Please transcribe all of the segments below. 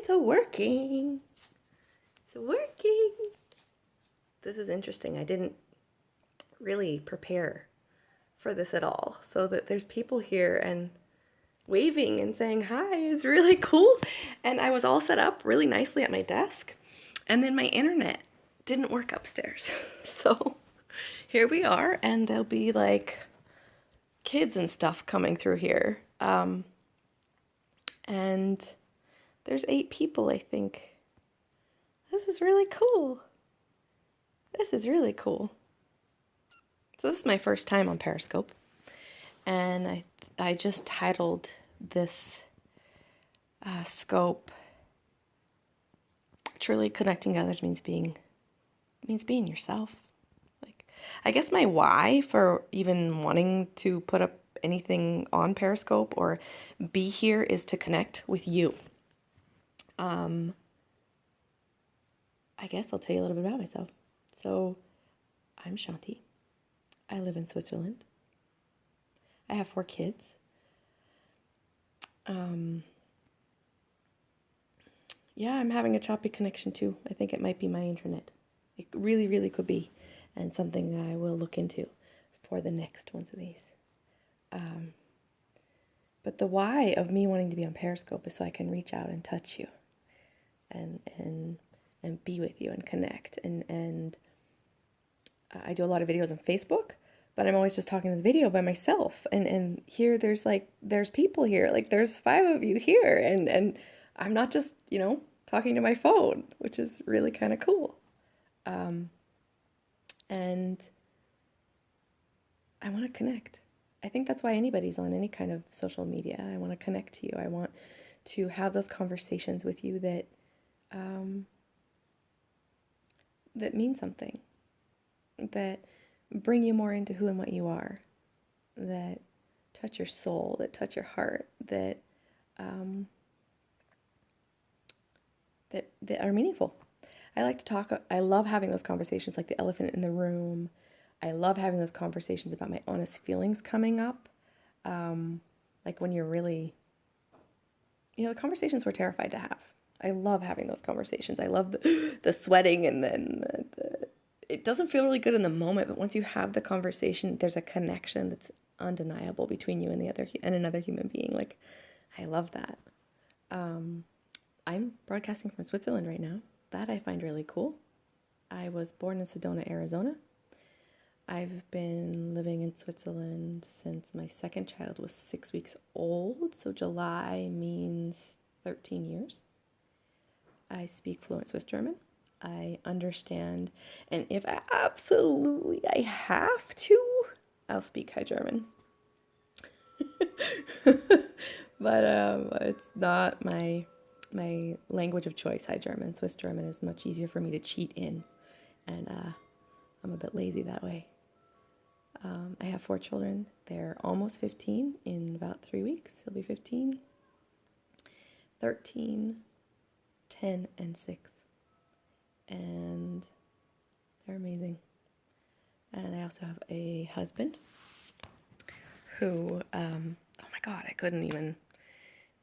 It's working. It's working. This is interesting. I didn't really prepare for this at all. So that there's people here and waving and saying hi is really cool. And I was all set up really nicely at my desk. And then my internet didn't work upstairs. So here we are, and there'll be like kids and stuff coming through here. And there's 8 people, I think. This is really cool. This is really cool. So this is my first time on Periscope, and I just titled this scope "Truly Connecting Others means being yourself." Like, I guess my why for even wanting to put up anything on Periscope or be here is to connect with you. I guess I'll tell you a little bit about myself. So, I'm Shanti. I live in Switzerland. I have 4 kids. Yeah, I'm having a choppy connection too. I think it might be my internet. It really, really could be. And something I will look into for the next ones of these. But the why of me wanting to be on Periscope is so I can reach out and touch you and be with you and connect. And I do a lot of videos on Facebook, but I'm always just talking to the video by myself. And here there's people here. Like there's 5 of you here, and I'm not just, talking to my phone, which is really kind of cool. And I want to connect. I think that's why anybody's on any kind of social media. I want to connect to you. I want to have those conversations with you that mean something, that bring you more into who and what you are, that touch your soul, that touch your heart, that are meaningful. I like to talk. I love having those conversations, like the elephant in the room. I love having those conversations about my honest feelings coming up. Like when you're really, the conversations we're terrified to have. I love having those conversations. I love the sweating, and then it doesn't feel really good in the moment, but once you have the conversation, there's a connection that's undeniable between you and another human being. Like, I love that. I'm broadcasting from Switzerland right now. That I find really cool. I was born in Sedona, Arizona. I've been living in Switzerland since my second child was 6 weeks old, so July means 13 years. I speak fluent Swiss German. I understand, and if I have to, I'll speak High German. But it's not my language of choice, High German. Swiss German is much easier for me to cheat in, and I'm a bit lazy that way. I have 4 children. They're almost 15 in about 3 weeks. They'll be 15, 13, 10, and 6. And they're amazing. And I also have a husband who, oh my God, I couldn't even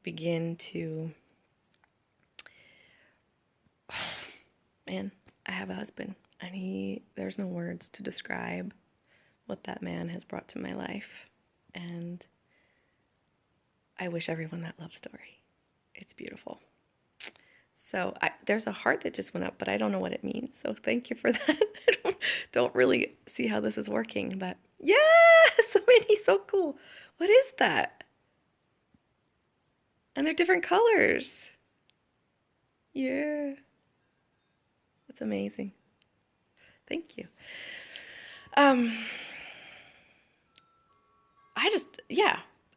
begin to, man, I have a husband, and there's no words to describe what that man has brought to my life. And I wish everyone that love story. It's beautiful. So there's a heart that just went up, but I don't know what it means. So thank you for that. I don't really see how this is working, but yeah, so many, so cool. What is that? And they're different colors. Yeah. That's amazing. Thank you.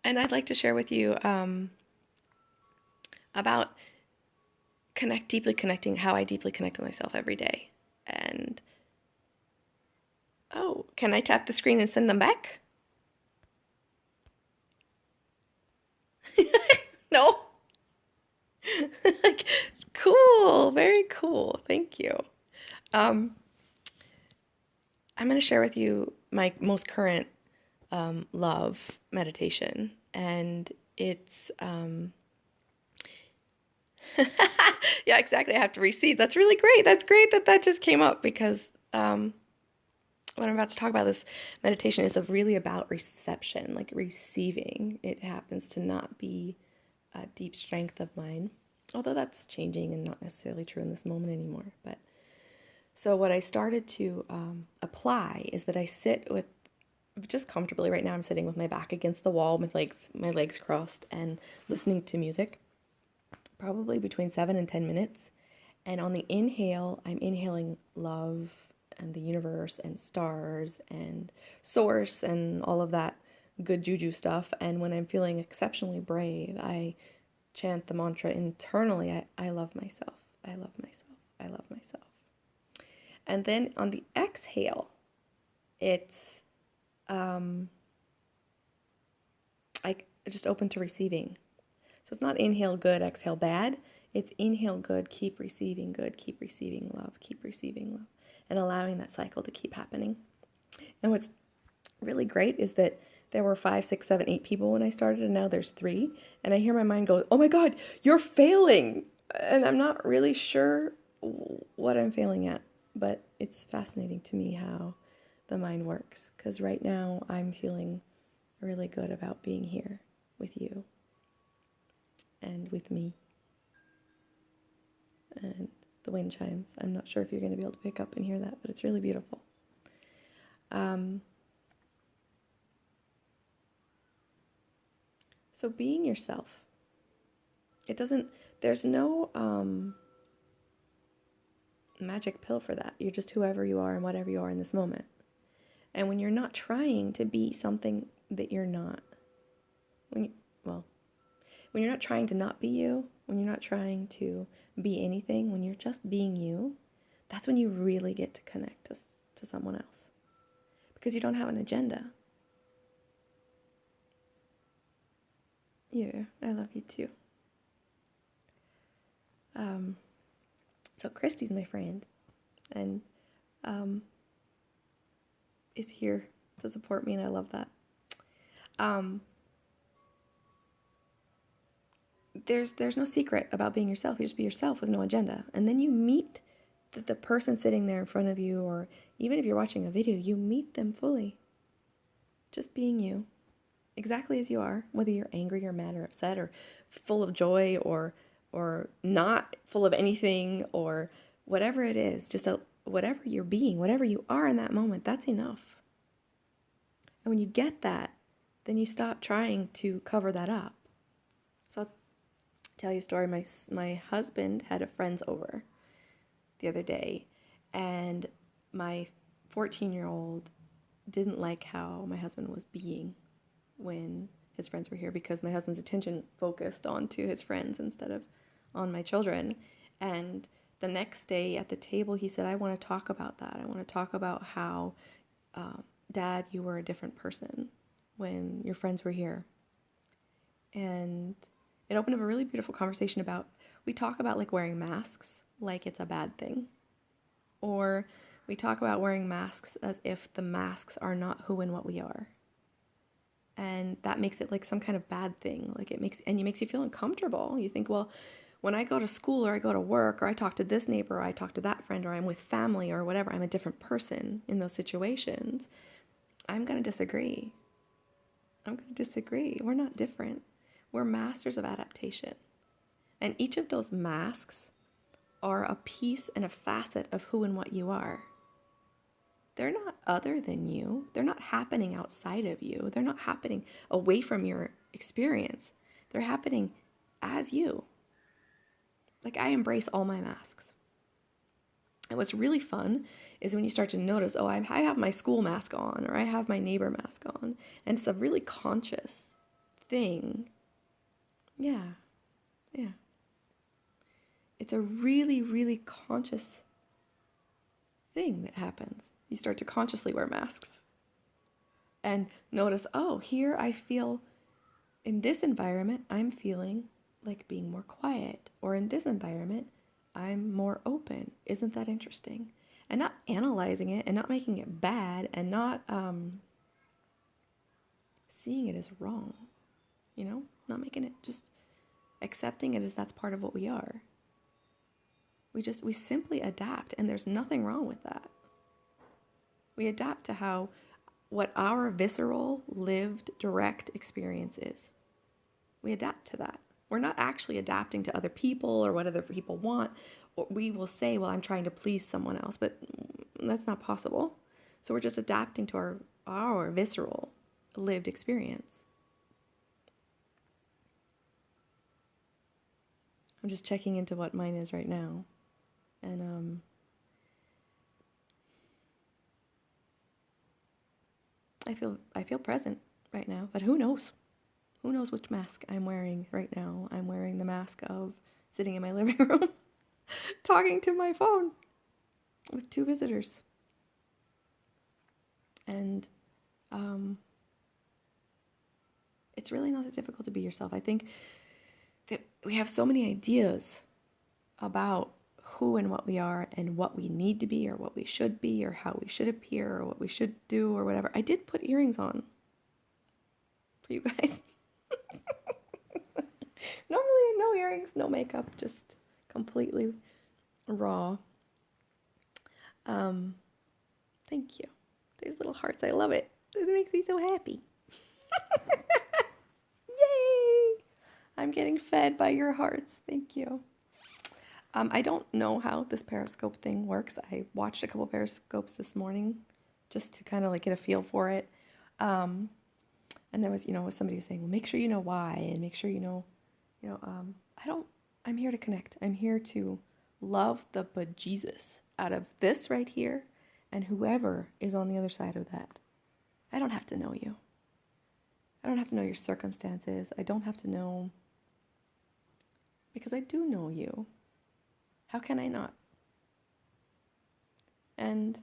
And I'd like to share with you about deeply connecting, how I deeply connect with myself every day. And, oh, can I tap the screen and send them back? No? Cool, very cool, thank you. I'm going to share with you my most current love meditation, and it's Yeah, exactly. I have to receive. That's really great. That's great that that just came up because what I'm about to talk about, this meditation, is really about reception, like receiving. It happens to not be a deep strength of mine, although that's changing and not necessarily true in this moment anymore. But so what I started to apply is that I sit with just comfortably. Right now I'm sitting with my back against the wall, my legs crossed, and listening to music, probably between 7 and 10 minutes. And on the inhale, I'm inhaling love and the universe and stars and source and all of that good juju stuff. And when I'm feeling exceptionally brave, I chant the mantra internally. I love myself. I love myself. I love myself. And then on the exhale, it's I just open to receiving. So it's not inhale good, exhale bad. It's inhale good, keep receiving love, keep receiving love, and allowing that cycle to keep happening. And what's really great is that there were 5, 6, 7, 8 people when I started, and now there's 3. And I hear my mind go, "Oh my God, you're failing!" And I'm not really sure what I'm failing at, but it's fascinating to me how the mind works. Because right now I'm feeling really good about being here with you and with me. And the wind chimes. I'm not sure if you're going to be able to pick up and hear that, but it's really beautiful. So being yourself. There's no magic pill for that. You're just whoever you are and whatever you are in this moment. And when you're not trying to be something that you're not, when you're not trying to not be you, when you're not trying to be anything, when you're just being you, that's when you really get to connect to someone else. Because you don't have an agenda. Yeah, I love you too. So Christy's my friend, and is here to support me, and I love that. There's no secret about being yourself. You just be yourself with no agenda, and then you meet the person sitting there in front of you, or even if you're watching a video, you meet them fully, just being you, exactly as you are, whether you're angry or mad or upset or full of joy or not full of anything or whatever it is, just whatever you're being, whatever you are in that moment, that's enough. And when you get that, then you stop trying to cover that up. So I'll tell you a story. My husband had a friends over the other day, and my 14-year-old didn't like how my husband was being when his friends were here, because my husband's attention focused onto his friends instead of on my children. And the next day at the table, he said, "I want to talk about that. I want to talk about how, Dad, you were a different person when your friends were here." And it opened up a really beautiful conversation about, we talk about like wearing masks like it's a bad thing. Or we talk about wearing masks as if the masks are not who and what we are. And that makes it like some kind of bad thing. Like it makes you feel uncomfortable. You think, well, when I go to school or I go to work or I talk to this neighbor or I talk to that friend or I'm with family or whatever, I'm a different person in those situations. I'm going to disagree. We're not different. We're masters of adaptation. And each of those masks are a piece and a facet of who and what you are. They're not other than you. They're not happening outside of you. They're not happening away from your experience. They're happening as you. Like, I embrace all my masks. And what's really fun is when you start to notice, oh, I have my school mask on, or I have my neighbor mask on. And it's a really conscious thing. Yeah. It's a really, really conscious thing that happens. You start to consciously wear masks. And notice, oh, here I feel, in this environment, I'm feeling like being more quiet. Or in this environment, I'm more open. Isn't that interesting? And not analyzing it and not making it bad and not seeing it as wrong. Not making it just accepting it as that's part of what we are. We simply adapt, and there's nothing wrong with that. We adapt to what our visceral, lived, direct experience is. We adapt to that. We're not actually adapting to other people or what other people want. Or we will say, well, I'm trying to please someone else, but that's not possible. So we're just adapting to our visceral, lived experience. I'm just checking into what mine is right now. And I feel present right now, but who knows? Who knows which mask I'm wearing right now? I'm wearing the mask of sitting in my living room talking to my phone with 2 visitors. And it's really not that difficult to be yourself. I think that we have so many ideas about who and what we are and what we need to be or what we should be or how we should appear or what we should do or whatever. I did put earrings on for you guys. Normally no earrings, no makeup, just completely raw. Thank you. There's little hearts. I love it. It makes me so happy. Yay! I'm getting fed by your hearts. Thank you. I don't know how this Periscope thing works. I watched a couple Periscopes this morning just to kind of like get a feel for it. And there was, somebody was saying, well, make sure you know why and make sure I'm here to connect. I'm here to love the bejesus out of this right here and whoever is on the other side of that. I don't have to know you. I don't have to know your circumstances. I don't have to know, because I do know you. How can I not? And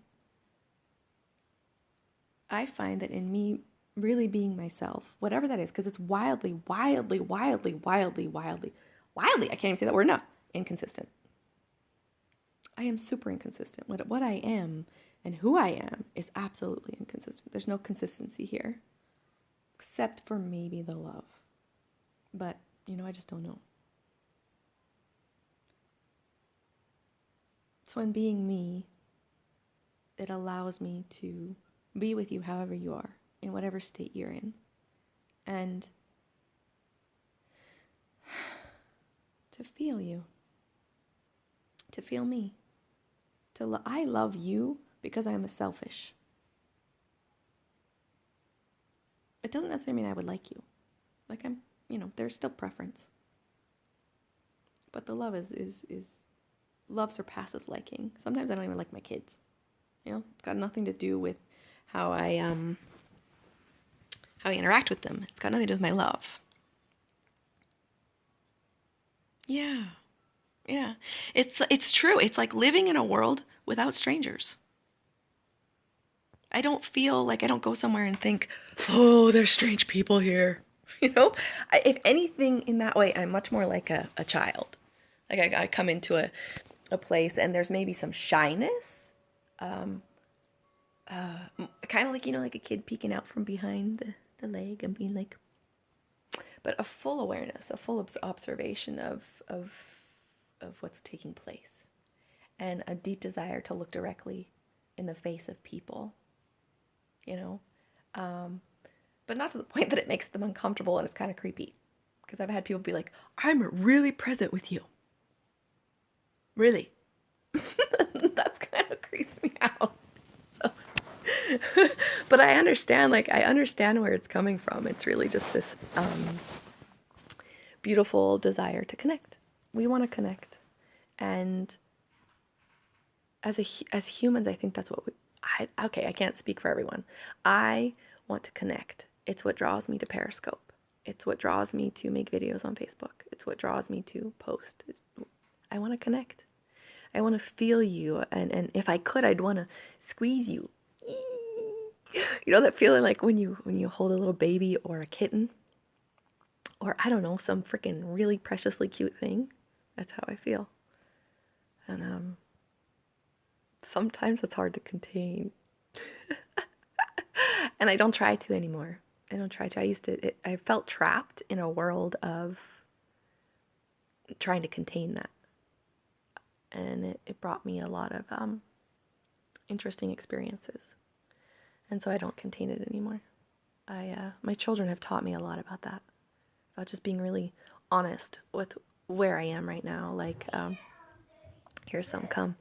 I find that in me really being myself, whatever that is, because it's wildly, I can't even say that word enough, inconsistent. I am super inconsistent. What I am and who I am is absolutely inconsistent. There's no consistency here, except for maybe the love. But, I just don't know. So in being me, it allows me to be with you however you are, in whatever state you're in. And to feel you. To feel me. I love you because I'm a selfish. It doesn't necessarily mean I would like you. Like there's still preference. But the love is love surpasses liking. Sometimes I don't even like my kids. It's got nothing to do with how I interact with them. It's got nothing to do with my love. Yeah. Yeah. It's true. It's like living in a world without strangers. I don't feel like I don't go somewhere and think, oh, there's strange people here. If anything in that way, I'm much more like a child. Like I come into a place and there's maybe some shyness. Kind of like, like a kid peeking out from behind the leg and being like, but a full awareness, a full observation of what's taking place, and a deep desire to look directly in the face of people, but not to the point that it makes them uncomfortable and it's kind of creepy, because I've had people be like, I'm really present with you. Really? That's kind of creeps me out. So, but I understand where it's coming from. It's really just this beautiful desire to connect. We want to connect, and as humans, I think that's what I can't speak for everyone. I want to connect. It's what draws me to Periscope. It's what draws me to make videos on Facebook. It's what draws me to post. I want to connect. I want to feel you, and if I could, I'd want to squeeze you. That feeling like when you hold a little baby or a kitten, or I don't know, some freaking really preciously cute thing. That's how I feel. And sometimes it's hard to contain. And I don't try to anymore. I don't try to. I felt trapped in a world of trying to contain that. And it brought me a lot of interesting experiences. And so I don't contain it anymore. My children have taught me a lot about that, about just being really honest with where I am right now. Like, here's some come.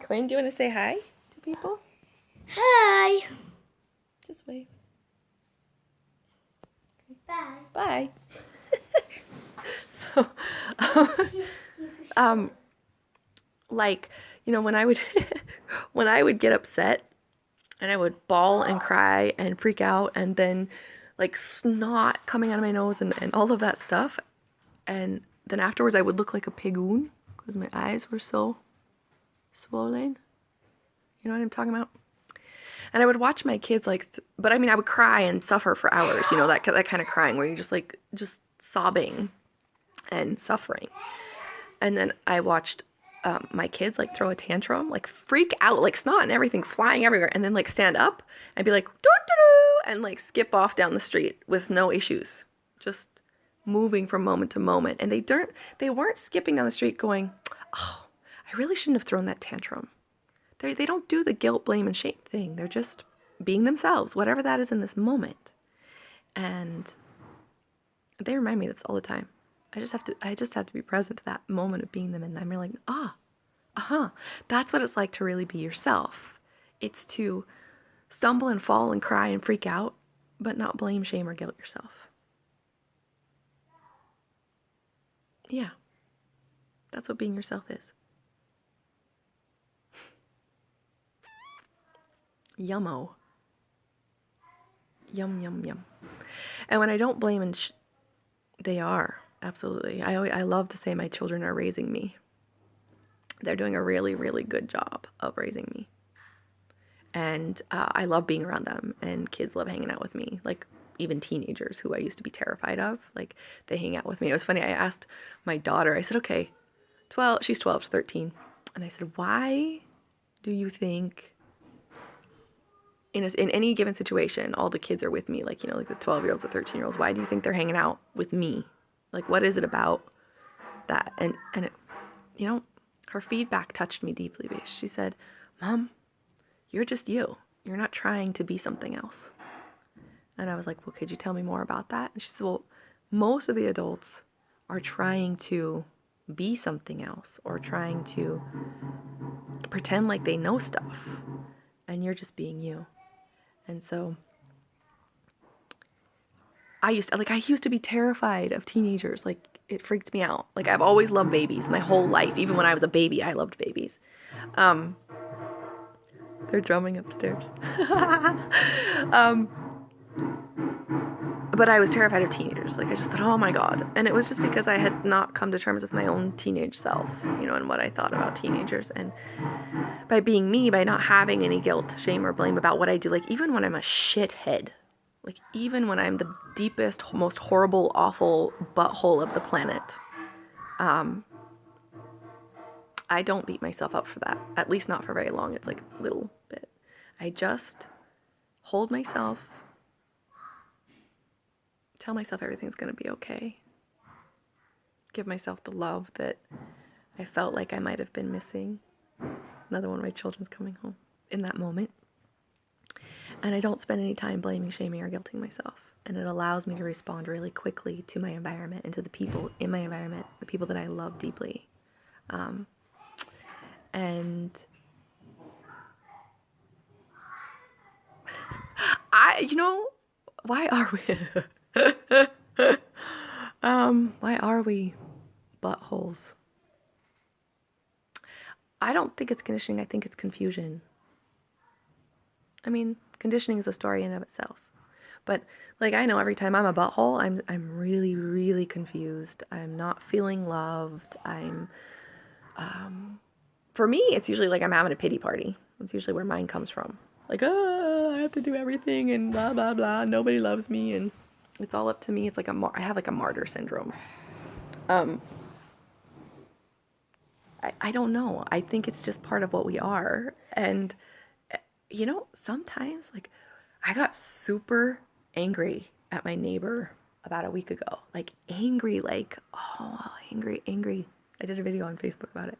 Quinn, do you want to say hi to people? Hi. Just wave. Bye. Bye. So, like, you know, when I would when I would get upset and I would bawl and cry and freak out and then like snot coming out of my nose and all of that stuff, and then afterwards I would look like a pigoon because my eyes were so swollen. You know what I'm talking about? And I would watch my kids but I mean I would cry and suffer for hours, you know, that kind of crying where you're just sobbing and suffering. And then I watched my kids like throw a tantrum, like freak out, like snot and everything flying everywhere, and then like stand up and be like doo-doo-doo, and like skip off down the street with no issues, just moving from moment to moment. And they weren't skipping down the street going, oh, I really shouldn't have thrown that tantrum. They don't do the guilt, blame, and shame thing. They're just being themselves, whatever that is in this moment. And they remind me of this all the time. I just have to be present to that moment of being them, and I'm really like, that's what it's like to really be yourself. It's to stumble and fall and cry and freak out, but not blame, shame, or guilt yourself. Yeah, that's what being yourself is. Yummo. Yum, yum, yum. And when I don't blame and they are, absolutely. I love to say my children are raising me. They're doing a really, really good job of raising me. And I love being around them, and kids love hanging out with me. Like, even teenagers who I used to be terrified of, like, they hang out with me. It was funny, I asked my daughter, I said, okay, she's 12, she's 13. And I said, why do you think in any given situation, all the kids are with me, like, you know, like the 12-year-olds, the 13-year-olds, why do you think they're hanging out with me? Like, what is it about that? And it, you know, her feedback touched me deeply because she said, Mom, you're just you. You're not trying to be something else. And I was like, well, could you tell me more about that? And she said, well, most of the adults are trying to be something else or trying to pretend like they know stuff. And you're just being you. And so I used to be terrified of teenagers. Like, it freaked me out. Like, I've always loved babies my whole life. Even when I was a baby, I loved babies. They're drumming upstairs. But I was terrified of teenagers. Like, I just thought, oh my God. And it was just because I had not come to terms with my own teenage self, you know, and what I thought about teenagers. And by being me, by not having any guilt, shame, or blame about what I do, like, even when I'm a shithead, like, even when I'm the deepest, most horrible, awful butthole of the planet, I don't beat myself up for that. At least not for very long. It's like a little bit. I just hold myself, tell myself everything's going to be okay. Give myself the love that I felt like I might have been missing. Another one of my children's coming home in that moment. And I don't spend any time blaming, shaming, or guilting myself. And it allows me to respond really quickly to my environment and to the people in my environment, the people that I love deeply. And why are we buttholes? I don't think it's conditioning. I think it's confusion. I mean, conditioning is a story in and of itself. But, like, I know every time I'm a butthole, I'm really, really confused. I'm not feeling loved. For me, it's usually like I'm having a pity party. That's usually where mine comes from. Like, I have to do everything and blah, blah, blah. Nobody loves me and it's all up to me. It's like I have like a martyr syndrome. I don't know. I think it's just part of what we are. And sometimes, like, I got super angry at my neighbor about a week ago. Like, angry, like, oh, angry, angry. I did a video on Facebook about it.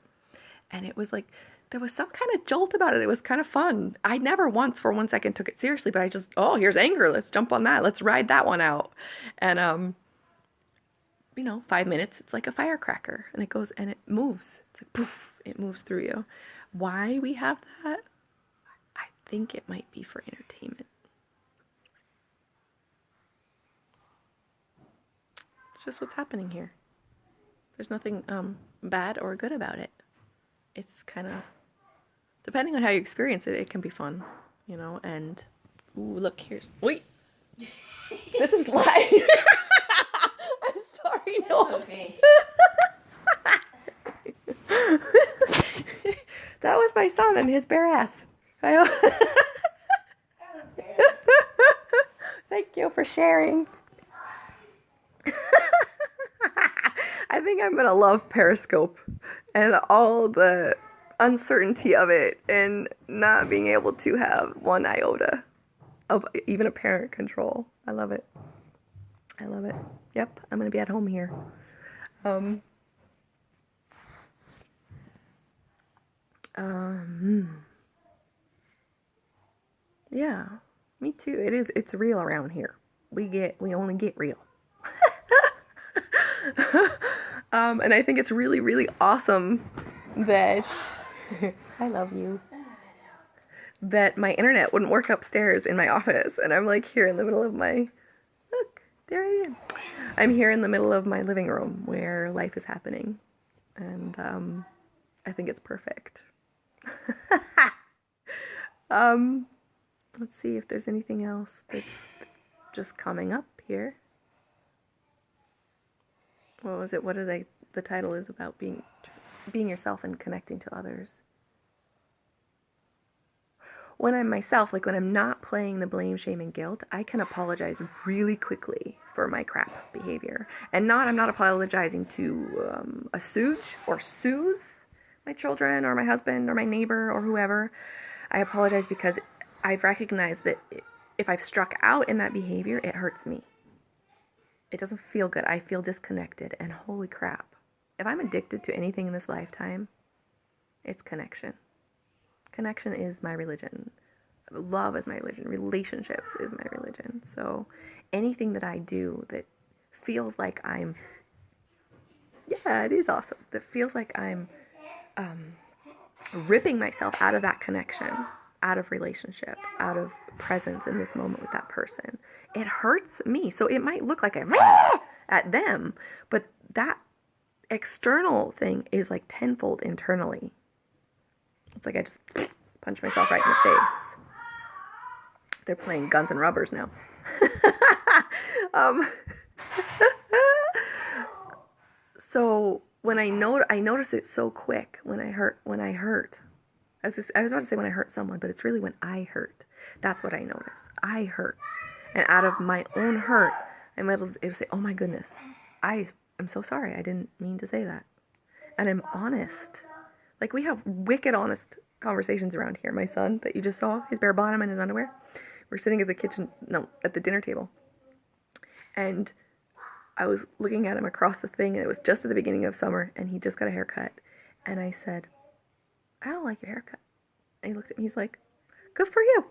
And it was like, there was some kind of jolt about it. It was kind of fun. I never once for 1 second took it seriously, but I just, oh, here's anger. Let's jump on that. Let's ride that one out. And, 5 minutes, it's like a firecracker. And it goes and it moves. It's like, poof, it moves through you. Why we have that? I think it might be for entertainment. It's just what's happening here. There's nothing bad or good about it. It's kind of, depending on how you experience it, it can be fun, and, ooh, look, here's, wait, this is live. I'm sorry, no. It's okay. That was my son and his bare ass. Thank you for sharing. I think I'm gonna love Periscope and all the uncertainty of it and not being able to have one iota of even apparent control. I love it. I love it. Yep, I'm gonna be at home here. Yeah, me too. It's real around here. We only get real. And I think it's really, really awesome that I love you. That my internet wouldn't work upstairs in my office, and I'm like here in the middle of look, there I am. I'm here in the middle of my living room where life is happening, and I think it's perfect. Let's see if there's anything else that's just coming up here. What was it? The title is about being yourself and connecting to others. When I'm myself, like when I'm not playing the blame, shame, and guilt, I can apologize really quickly for my crap behavior. And I'm not apologizing to assuage or soothe my children or my husband or my neighbor or whoever. I apologize because I've recognized that if I've struck out in that behavior, it hurts me. It doesn't feel good. I feel disconnected, and holy crap. If I'm addicted to anything in this lifetime, it's connection. Connection is my religion. Love is my religion. Relationships is my religion. So anything that I do that feels like it is awesome. That feels like I'm ripping myself out of that connection, out of relationship, out of presence in this moment with that person. It hurts me. So it might look like I'm at them, but that external thing is like tenfold internally. It's like I just punch myself right in the face. They're playing Guns and Rubbers now. So when I notice it so quick when I hurt. I was about to say when I hurt someone, but it's really when I hurt. That's what I notice. I hurt. And out of my own hurt, I'm able to say, oh my goodness, I am so sorry. I didn't mean to say that. And I'm honest. Like, we have wicked honest conversations around here. My son that you just saw, his bare bottom and his underwear, we're sitting at the dinner table. And I was looking at him across the thing, and it was just at the beginning of summer, and he just got a haircut. And I said, I don't like your haircut. And he looked at me, he's like, good for you.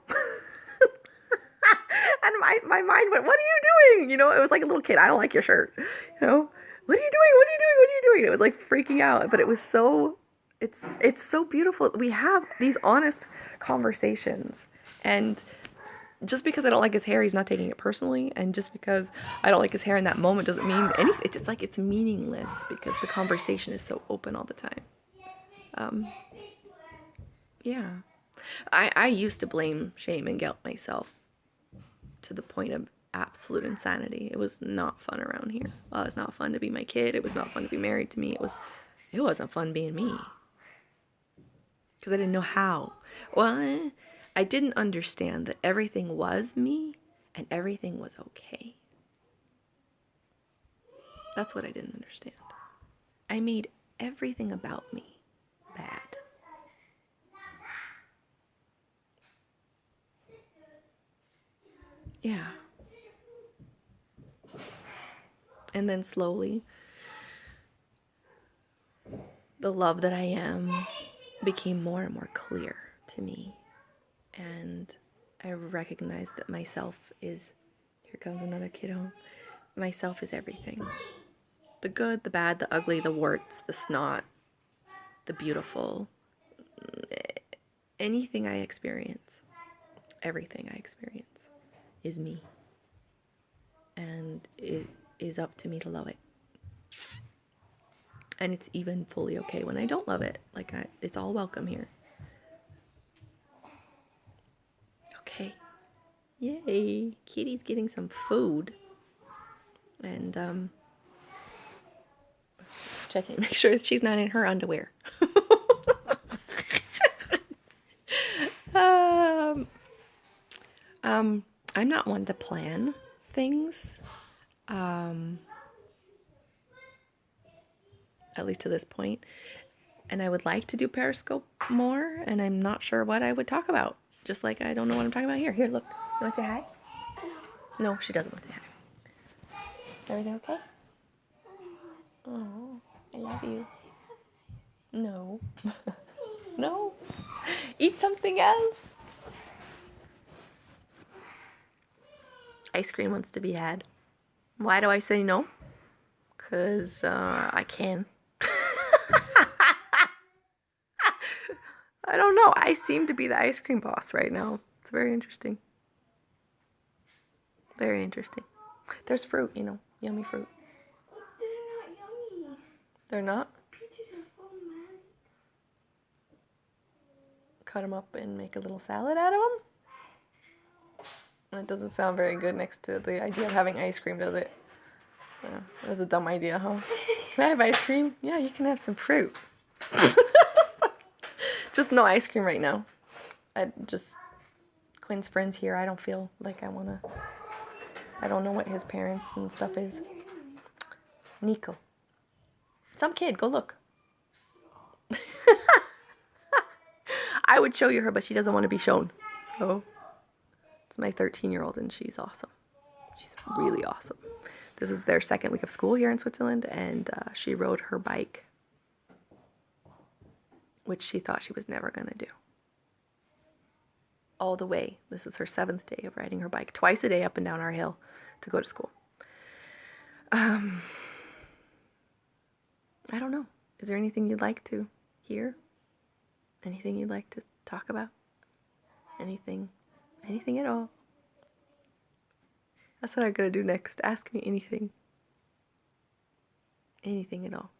And my mind went, what are you doing? It was like a little kid. I don't like your shirt. What are you doing? What are you doing? It was like freaking out, but it was so, it's so beautiful. We have these honest conversations, and just because I don't like his hair, he's not taking it personally. And just because I don't like his hair in that moment doesn't mean anything. It's just like it's meaningless because the conversation is so open all the time. Yeah. I used to blame, shame, and guilt myself to the point of absolute insanity. It was not fun around here. It was not fun to be my kid. It was not fun to be married to me. It wasn't fun being me. Because I didn't know how. Well, I didn't understand that everything was me and everything was okay. That's what I didn't understand. I made everything about me bad. And then slowly, the love that I am became more and more clear to me. And I recognized that myself is, here comes another kid home, myself is everything. The good, the bad, the ugly, the warts, the snot, the beautiful, anything I experience, everything I experience is me. And it is up to me to love it. And it's even fully okay when I don't love it. Like, it's all welcome here. Okay. Yay. Kitty's getting some food. And, just checking, make sure that she's not in her underwear. I'm not one to plan things. At least to this point. And I would like to do Periscope more, and I'm not sure what I would talk about. Just like I don't know what I'm talking about here. Here, look. You want to say hi? No, she doesn't want to say hi. Everything okay? Oh, I love you. No. No. Eat something else. Ice cream wants to be had. Why do I say no? Because I can. I don't know. I seem to be the ice cream boss right now. It's very interesting. Very interesting. There's fruit, yummy fruit. They're not yummy. They're not? Peaches are full, man. Cut them up and make a little salad out of them? That doesn't sound very good next to the idea of having ice cream, does it? Yeah, that's a dumb idea, huh? Can I have ice cream? Yeah, you can have some fruit. Just no ice cream right now. Quinn's friend's here. I don't feel like I don't know what his parents and stuff is. Nico. Some kid, go look. I would show you her, but she doesn't want to be shown. So, it's my 13-year-old, and she's awesome. She's really awesome. This is their second week of school here in Switzerland, and she rode her bike, which she thought she was never going to do. All the way. This is her 7th day of riding her bike, twice a day up and down our hill to go to school. I don't know. Is there anything you'd like to hear? Anything you'd like to talk about? Anything at all? That's what I'm gonna do next. Ask me anything. Anything at all.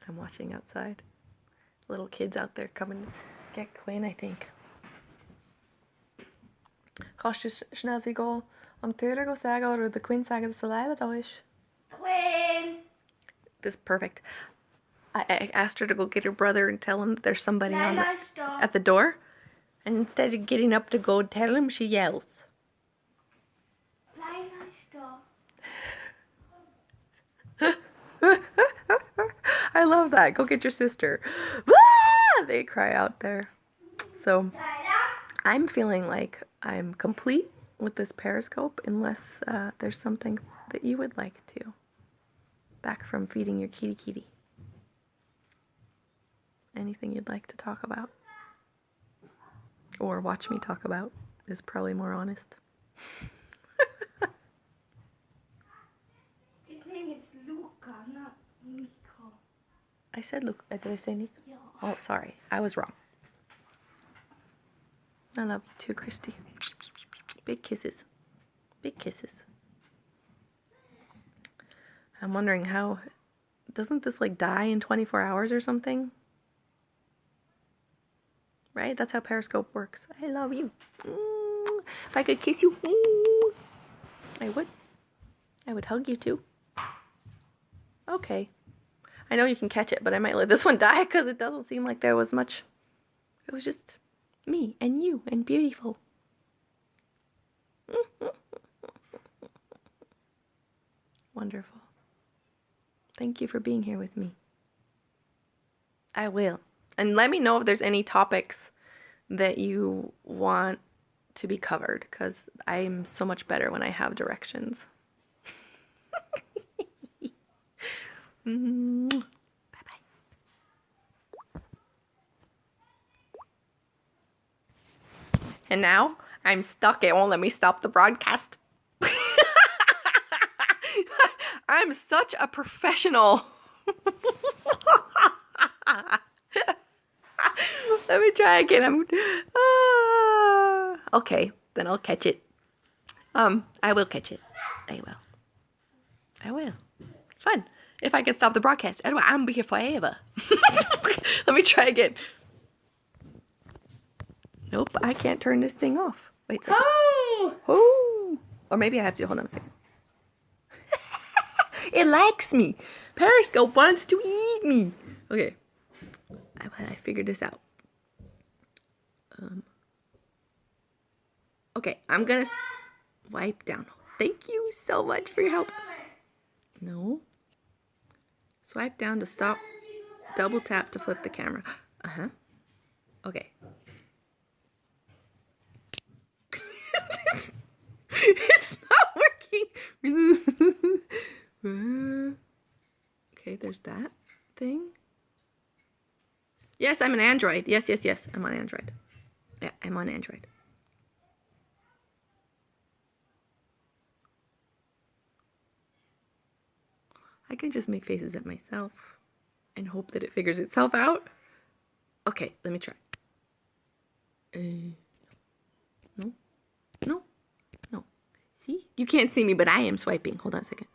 I'm watching outside. Little kids out there coming to get Quinn, I think. Kannst du schnell sie go am Türen sagen oder der Quinn sagen, dass Leila da ist? Quinn! This is perfect. I asked her to go get her brother and tell him that there's somebody at the door. And instead of getting up to go tell him, she yells. I love that. Go get your sister. They cry out there. So I'm feeling like I'm complete with this Periscope unless there's something that you would like to. Back from feeding your kitty. Anything you'd like to talk about? Or watch me talk about is probably more honest. His name is Luca, not Nico. I said Luca. Did I say Nico? Yeah. Oh, sorry. I was wrong. I love you too, Christy. Big kisses. Big kisses. I'm wondering how... Doesn't this like die in 24 hours or something? Right? That's how Periscope works. I love you. If I could kiss you, I would. I would hug you too. Okay. I know you can catch it, but I might let this one die because it doesn't seem like there was much. It was just me and you and beautiful. Wonderful. Thank you for being here with me. I will. And let me know if there's any topics that you want to be covered because I'm so much better when I have directions. Bye bye. And now I'm stuck. It won't let me stop the broadcast. I'm such a professional. Let me try again. Okay, then I'll catch it. I will catch it. I will. Fun. If I can stop the broadcast, otherwise I'm be here forever. Let me try again. Nope, I can't turn this thing off. Wait a second. Oh! Or maybe I have to. Hold on a second. It likes me. Periscope wants to eat me. Okay. I figured this out. Okay, I'm gonna swipe down. Thank you so much for your help. No. Swipe down to stop. Double tap to flip the camera. Uh-huh. Okay. It's not working. Okay, there's that thing. Yes, I'm an Android. Yes. I'm on Android. Yeah, I'm on Android. I can just make faces at myself and hope that it figures itself out. Okay, let me try. No. See? You can't see me, but I am swiping. Hold on a second.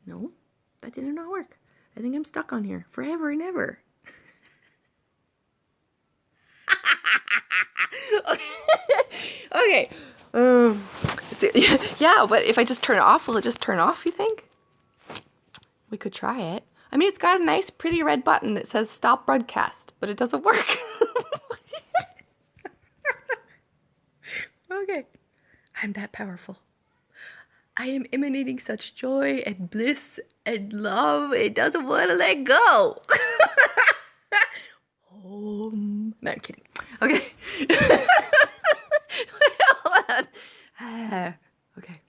No, that did not work. I think I'm stuck on here forever and ever. Okay. Yeah, but if I just turn it off, will it just turn off, you think? We could try it. I mean, it's got a nice, pretty red button that says stop broadcast, but it doesn't work. Okay. I'm that powerful. I am emanating such joy and bliss and love. It doesn't want to let go. No, I'm kidding. Okay. Hold on. Okay.